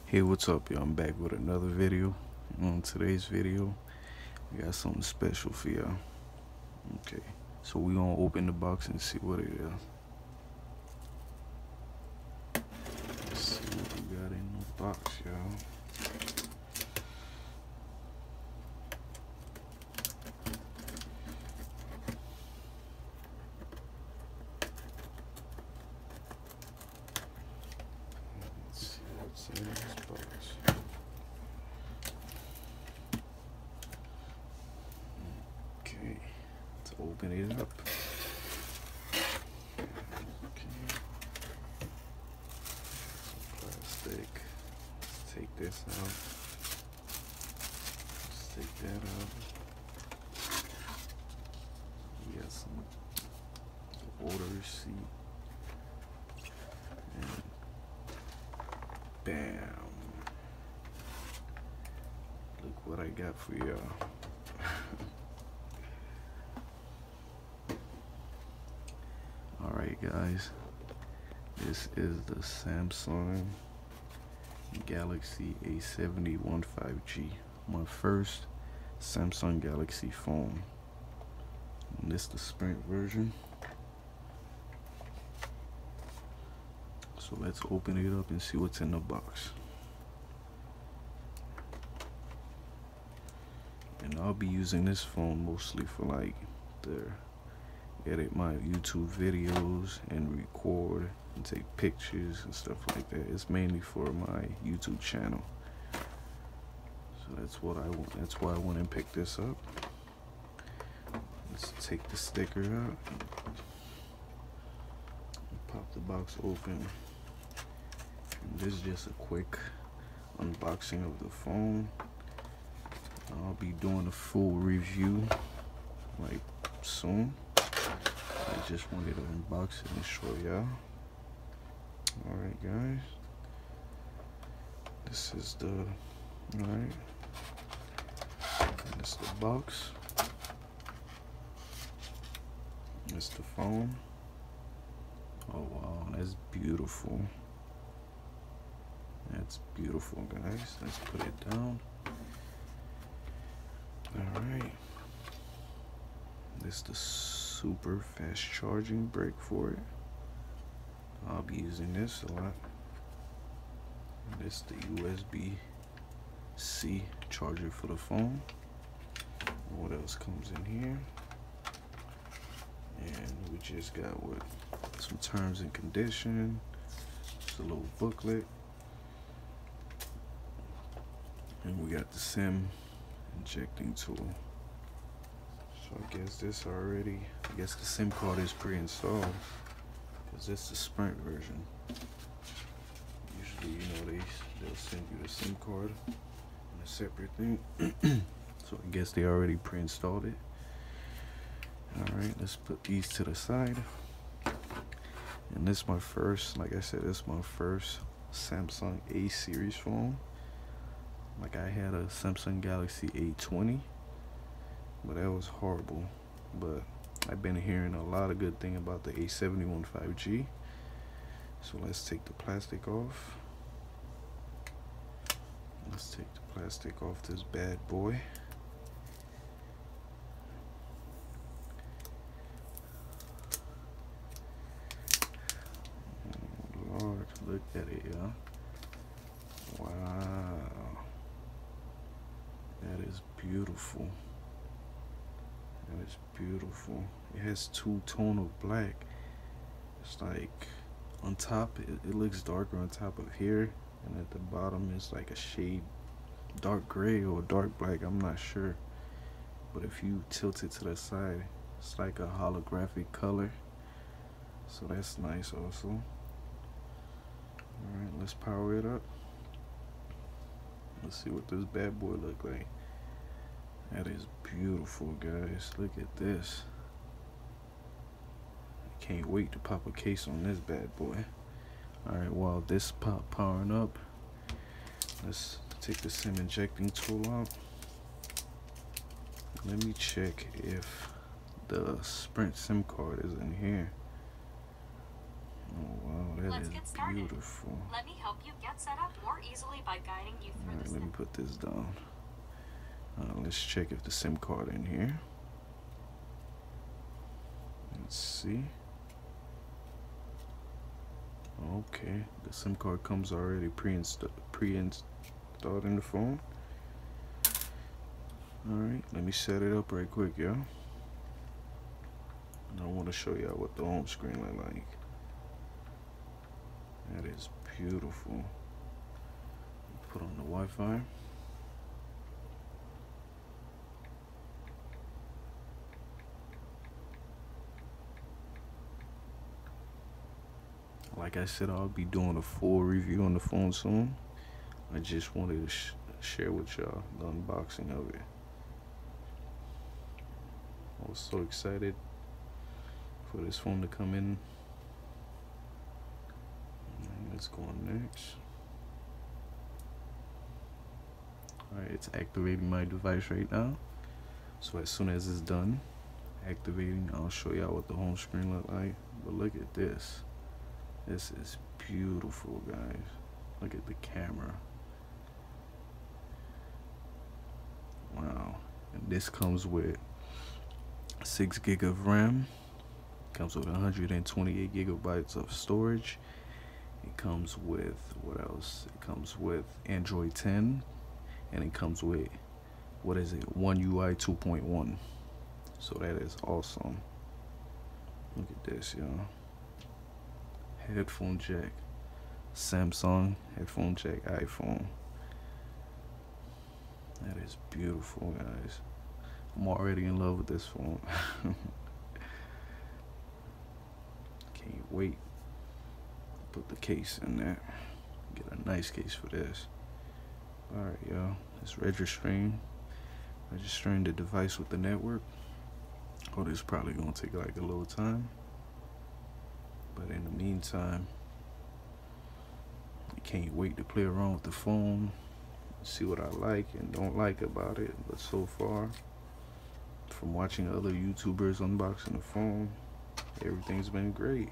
Hey, what's up, y'all? I'm back with another video. On today's video, we got something special for y'all. Okay, so we gonna open the box and see what it is. Let's see what we got in the box, y'all. Let's see what's in this box. Okay, let's open it up. Okay, plastic. Let's take this out. Let's take that out. We got some order receipt. And bam. Look what I got for y'all. Alright guys, this is the Samsung Galaxy A71 5G, my first Samsung Galaxy phone. And this is the Sprint version. So let's open it up and see what's in the box. And I'll be using this phone mostly for like edit my YouTube videos and record and take pictures and stuff like that. It's mainly for my YouTube channel. So that's what I want. That's why I went and picked this up. Let's take the sticker out. Pop the box open. And this is just a quick unboxing of the phone. I'll be doing a full review like soon. I just wanted to unbox it and show y'all. Alright guys, this is the this is the box. It's the phone. Oh wow, that's beautiful. That's beautiful guys. Let's put it down. Alright, this is the super fast charging brick for it. I'll be using this a lot. This is the USB-C charger for the phone. What else comes in here? And we just got some terms and conditions. Just a little booklet. And we got the SIM injecting tool. So I guess the SIM card is pre-installed because this is the Sprint version. Usually, they'll send you the SIM card in a separate thing. So I guess they already pre-installed it. Alright, let's put these to the side. And this is my first, like I said, this is my first Samsung A series phone. Like I had a Samsung Galaxy A20, but that was horrible. But I've been hearing a lot of good thing about the A71 5G. So let's take the plastic off. Let's take the plastic off this bad boy. Oh Lord, look at it, y'all. Wow. That is beautiful. That is beautiful. It has two-tone of black. It's like on top, it looks darker on top of here, and at the bottom it's like a shade dark gray or dark black. I'm not sure, but if you tilt it to the side, it's like a holographic color. So that's nice also. All right, let's power it up. Let's see what this bad boy look like. That is beautiful, guys. Look at this. I can't wait to pop a case on this bad boy. Alright, while this powering up, let's take the SIM injecting tool out. Let me check if the Sprint SIM card is in here. Oh wow, that Let's is get started. beautiful. Let me help you get set up more easily by guiding you through Alright, the let me put this down. Let's check if the SIM card in here. Let's see. Okay, the SIM card comes already pre-installed in the phone. Alright, let me set it up right quick, y'all. I want to show y'all what the home screen look like. That is beautiful. Put on the Wi-Fi. Like I said, I'll be doing a full review on the phone soon. I just wanted to share with y'all the unboxing of it. I was so excited for this phone to come in. Let's go on next. Alright, it's activating my device right now. So as soon as it's done activating, I'll show y'all what the home screen look like. But look at this. This is beautiful, guys. Look at the camera. Wow. And this comes with 6 gig of RAM. Comes with 128 gigabytes of storage. It comes with, what else? It comes with Android 10. And it comes with, what is it? One UI 2.1. So that is awesome. Look at this, y'all. Headphone jack. Samsung headphone jack iPhone. That is beautiful, guys. I'm already in love with this phone. Can't wait. Put the case in there. Get a nice case for this. Alright, y'all. It's registering the device with the network. Oh, this is probably gonna take like a little time. But in the meantime, I can't wait to play around with the phone, see what I like and don't like about it. But so far, from watching other YouTubers unboxing the phone, everything's been great.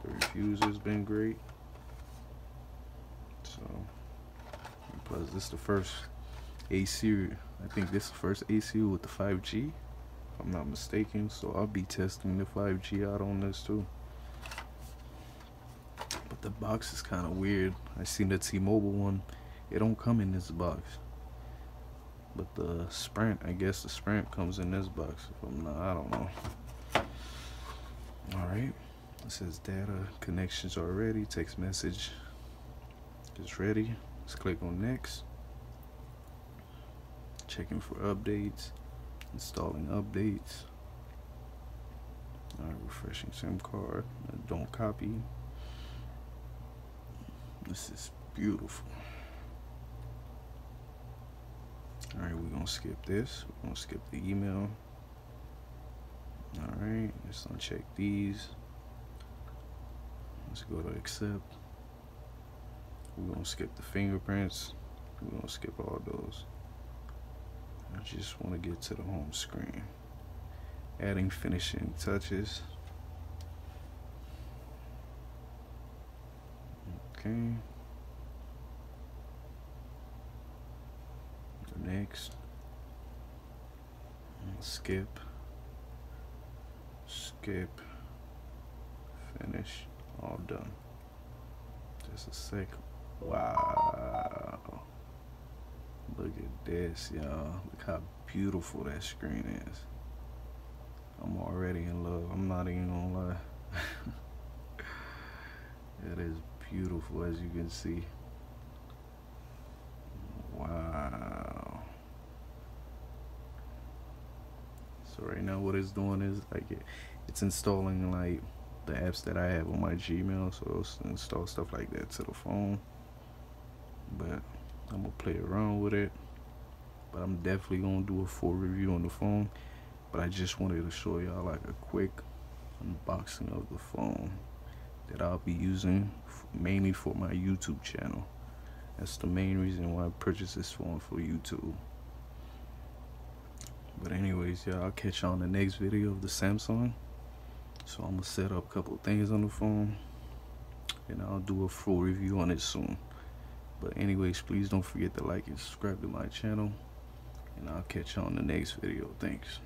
The reviews has been great. So, plus this is the first A series. I think this is the first A series with the 5G, if I'm not mistaken. So I'll be testing the 5G out on this too. But the box is kind of weird. I seen the T-Mobile one. It don't come in this box. But the Sprint, I guess the Sprint comes in this box. If I'm not, I don't know. Alright. It says data connections are ready. Text message is ready. Let's click on next. Checking for updates. Installing updates. Alright, refreshing SIM card. Don't copy. This is beautiful. Alright, we're gonna skip this. We're gonna skip the email. Alright, let's uncheck these. Let's go to accept. We're gonna skip the fingerprints. We're gonna skip all those. I just want to get to the home screen. Adding finishing touches. Okay. Next. Skip. Skip. Finish. All done. Just a sec. Wow. Look at this, y'all. Look how beautiful that screen is. I'm already in love. I'm not even gonna lie. It is beautiful, as you can see. Wow. So right now what it's doing is like it's installing like the apps that I have on my Gmail, so it'll install stuff like that to the phone. But I'm gonna play around with it. But I'm definitely gonna do a full review on the phone. But I just wanted to show y'all like a quick unboxing of the phone that I'll be using mainly for my YouTube channel. That's the main reason why I purchased this phone, for YouTube. But anyways, y'all, I'll catch y'all on the next video of the Samsung. So I'm gonna set up a couple things on the phone. and I'll do a full review on it soon. But anyways, please don't forget to like and subscribe to my channel, and I'll catch you on the next video. Thanks.